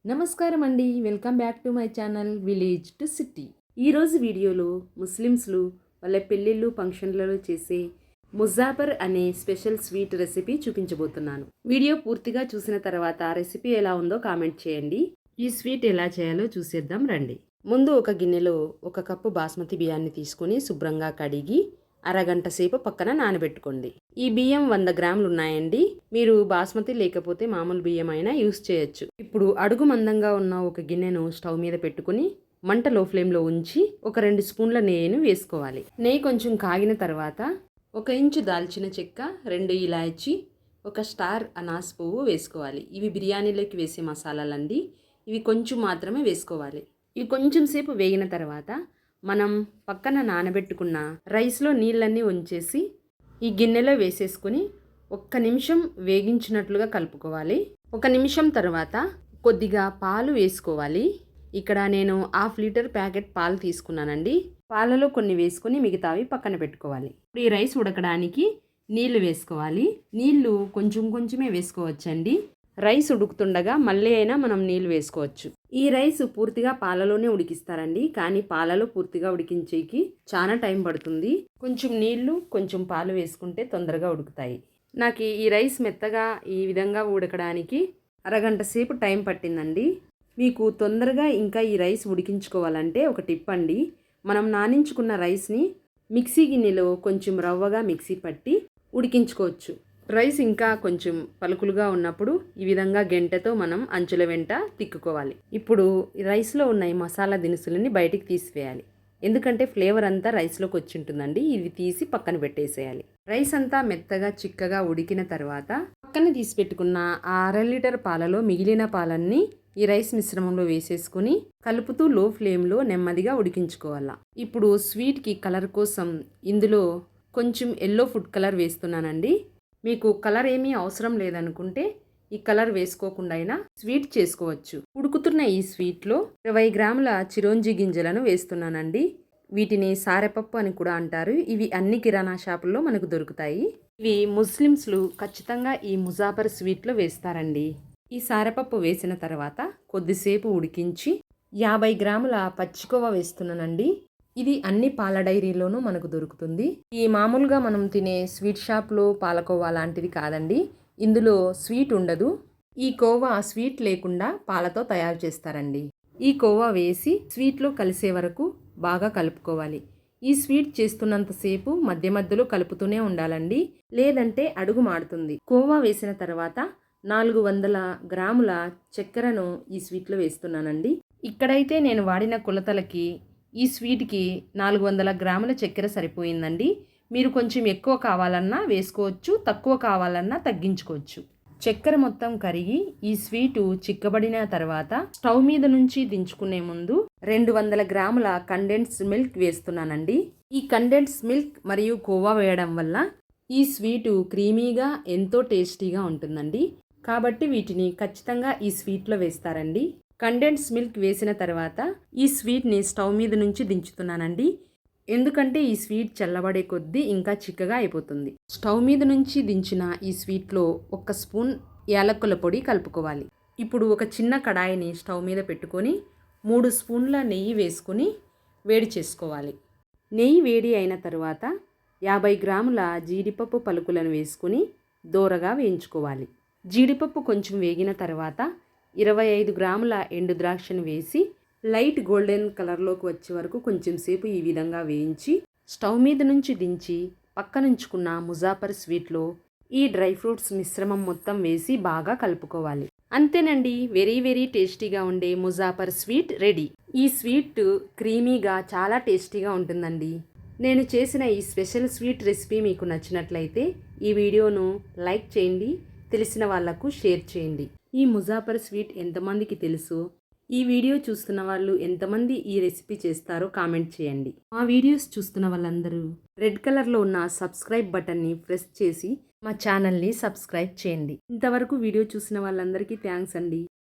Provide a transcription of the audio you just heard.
నమస్కారం అండి. Welcome back to my channel village to city. ఈరోజు వీడియోలో ముస్లిమ్స్లు వాళ్ళ పెళ్ళిళ్ళు ఫంక్షన్లలో చేసే ముజాఫర్ అనే స్పెషల్ స్వీట్ రెసిపీ చూపించబోతున్నాను. వీడియో పూర్తిగా చూసిన తర్వాత రెసిపీ ఎలా ఉందో కామెంట్ చేయండి. ఈ స్వీట్ ఎలా చేయాలో చూసేద్దాం రండి. ముందు ఒక గిన్నెలో 1 కప్పు బాస్మతి బియ్యాన్ని తీసుకొని శుభ్రంగా కడిగి అరగంట సేపు పక్కన నానబెట్టుకోండి. ఈ బియ్యం 100 గ్రాములు ఉన్నాయండి. మీరు బాస్మతి లేకపోతే మామూలు బియ్యం అయినా యూస్ చేయొచ్చు. ఇప్పుడు అడుగు మందంగా ఉన్న ఒక గిన్నెను స్టవ్ మీద పెట్టుకుని మంట లో ఫ్లేమ్లో ఉంచి ఒక 2 స్పూన్ల నెయ్యిని వేసుకోవాలి. నెయ్యి కొంచెం కాగిన తర్వాత 1 ఇంచు దాల్చిన చెక్క, 2 ఇలాచి, 1 స్టార్ అనాస్ పువ్వు వేసుకోవాలి. ఇవి బిర్యానీలోకి వేసే మసాలాలండి. ఇవి కొంచెం మాత్రమే వేసుకోవాలి. ఇవి కొంచెం సేపు వేగిన తర్వాత మనం పక్కన నానబెట్టుకున్న రైస్లో నీళ్ళన్నీ ఉంచేసి ఈ గిన్నెలో వేసేసుకుని 1 నిమిషం వేగించినట్లుగా కలుపుకోవాలి. 1 నిమిషం తర్వాత కొద్దిగా పాలు వేసుకోవాలి. ఇక్కడ నేను 1/2 లీటర్ ప్యాకెట్ పాలు తీసుకున్నానండి. పాలలో కొన్ని వేసుకొని మిగతావి పక్కన పెట్టుకోవాలి. ఇప్పుడు ఈ రైస్ ఉడకడానికి నీళ్లు వేసుకోవాలి. నీళ్లు కొంచెం కొంచెమే వేసుకోవచ్చండి. రైస్ ఉడుకుతుండగా మళ్ళీ అయినా మనం నీళ్ళు వేసుకోవచ్చు. ఈ రైస్ పూర్తిగా పాలలోనే ఉడికిస్తారండి, కానీ పాలలో పూర్తిగా ఉడికించేకి చాలా టైం పడుతుంది. కొంచెం నీళ్లు కొంచెం పాలు వేసుకుంటే తొందరగా ఉడుకుతాయి. నాకు ఈ రైస్ మెత్తగా ఈ విధంగా ఉడకడానికి అరగంట సేపు టైం పట్టిందండి. మీకు తొందరగా ఇంకా ఈ రైస్ ఉడికించుకోవాలంటే ఒక టిప్ అండి. మనం నానించుకున్న రైస్ని మిక్సీ గిన్నెలో కొంచెం రవ్వగా మిక్సీ పట్టి ఉడికించుకోవచ్చు. రైస్ ఇంకా కొంచెం పలుకులుగా ఉన్నప్పుడు ఈ విధంగా గెంటెతో మనం అంచుల వెంట తిక్కుకోవాలి. ఇప్పుడు రైస్లో ఉన్న ఈ మసాలా దినుసులని బయటికి తీసివేయాలి. ఎందుకంటే ఫ్లేవర్ అంతా రైస్లోకి వచ్చి ఉంటుందండి. ఇవి తీసి పక్కన పెట్టేసేయాలి. రైస్ అంతా మెత్తగా చిక్కగా ఉడికిన తర్వాత పక్కన తీసి పెట్టుకున్న 1/2 లీటర్ పాలలో మిగిలిన పాలన్నీ ఈ రైస్ మిశ్రమంలో వేసేసుకుని కలుపుతూ లో ఫ్లేమ్లో నెమ్మదిగా ఉడికించుకోవాలా. ఇప్పుడు స్వీట్కి కలర్ కోసం ఇందులో కొంచెం ఎల్లో ఫుడ్ కలర్ వేస్తున్నానండి. మీకు కలర్ ఏమీ అవసరం లేదనుకుంటే ఈ కలర్ వేసుకోకుండా అయినా స్వీట్ చేసుకోవచ్చు. ఉడుకుతున్న ఈ స్వీట్లో 20 గ్రాముల చిరోంజి గింజలను వేస్తున్నానండి. వీటిని సారెపప్పు అని కూడా అంటారు. ఇవి అన్ని కిరాణా షాపుల్లో మనకు దొరుకుతాయి. ఇవి ముస్లిమ్స్లు ఖచ్చితంగా ఈ ముజాఫర్ స్వీట్లో వేస్తారండి. ఈ సారెపప్పు వేసిన తర్వాత కొద్దిసేపు ఉడికించి 50 గ్రాముల పచ్చికోవా వేస్తున్నానండి. ఇది అన్ని పాల డైరీలోనూ మనకు దొరుకుతుంది. ఈ మామూలుగా మనం తినే స్వీట్ షాప్లో పాలకోవా లాంటిది కాదండి. ఇందులో స్వీట్ ఉండదు. ఈ కోవా స్వీట్ లేకుండా పాలతో తయారు చేస్తారండి. ఈ కోవా వేసి స్వీట్లో కలిసే వరకు బాగా కలుపుకోవాలి. ఈ స్వీట్ చేస్తున్నంతసేపు మధ్య మధ్యలో కలుపుతూనే ఉండాలండి, లేదంటే అడుగు మాడుతుంది. కోవా వేసిన తర్వాత 400 గ్రాముల చక్కెరను ఈ స్వీట్లో వేస్తున్నానండి. ఇక్కడైతే నేను వాడిన కొలతలకి ఈ స్వీట్కి 400 గ్రాముల చక్కెర సరిపోయిందండి. మీరు కొంచెం ఎక్కువ కావాలన్నా వేసుకోవచ్చు, తక్కువ కావాలన్నా తగ్గించుకోవచ్చు. చక్కెర మొత్తం కరిగి ఈ స్వీటు చిక్కబడిన తర్వాత స్టవ్ మీద నుంచి దించుకునే ముందు 200 గ్రాముల కండెన్స్ మిల్క్ వేస్తున్నానండి. ఈ కండెన్స్ మిల్క్ మరియు కోవా వేయడం వల్ల ఈ స్వీటు క్రీమీగా ఎంతో టేస్టీగా ఉంటుందండి. కాబట్టి వీటిని ఖచ్చితంగా ఈ స్వీట్లో వేస్తారండి. కండెన్స్ మిల్క్ వేసిన తర్వాత ఈ స్వీట్ని స్టవ్ మీద నుంచి దించుతున్నానండి. ఎందుకంటే ఈ స్వీట్ చల్లబడే కొద్దీ ఇంకా చిక్కగా అయిపోతుంది. స్టవ్ మీద నుంచి దించిన ఈ స్వీట్లో 1 స్పూన్ యాలక్కుల పొడి కలుపుకోవాలి. ఇప్పుడు ఒక చిన్న కడాయిని స్టవ్ మీద పెట్టుకొని 3 స్పూన్ల నెయ్యి వేసుకొని వేడి చేసుకోవాలి. నెయ్యి వేడి అయిన తర్వాత 50 గ్రాముల జీడిపప్పు పలుకులను వేసుకొని దోరగా వేయించుకోవాలి. జీడిపప్పు కొంచెం వేగిన తర్వాత 25 గ్రాముల ఎండు ద్రాక్షను వేసి లైట్ గోల్డెన్ కలర్లోకి వచ్చే వరకు కొంచెం సేపు ఈ విధంగా వేయించి స్టవ్ మీద నుంచి దించి పక్కనుంచుకున్న ముజాఫర్ స్వీట్లో ఈ డ్రై ఫ్రూట్స్ మిశ్రమం మొత్తం వేసి బాగా కలుపుకోవాలి. అంతేనండి, వెరీ వెరీ టేస్టీగా ఉండే ముజాఫర్ స్వీట్ రెడీ. ఈ స్వీట్ క్రీమీగా చాలా టేస్టీగా ఉంటుందండి. నేను చేసిన ఈ స్పెషల్ స్వీట్ రెసిపీ మీకు నచ్చినట్లయితే ఈ వీడియోను లైక్ చేయండి, తెలిసిన వాళ్లకు షేర్ చేయండి. ఈ ముజాఫర్ స్వీట్ ఎంతమందికి తెలుసు? ఈ వీడియో చూస్తున్న వాళ్ళు ఎంతమంది ఈ రెసిపీ చేస్తారో కామెంట్ చేయండి. మా వీడియోస్ చూస్తున్న వాళ్ళందరూ రెడ్ కలర్లో ఉన్న సబ్స్క్రైబ్ బటన్ని ప్రెస్ చేసి మా ఛానల్ని సబ్స్క్రైబ్ చేయండి. ఇంతవరకు వీడియో చూసిన వాళ్ళందరికీ థ్యాంక్స్ అండి.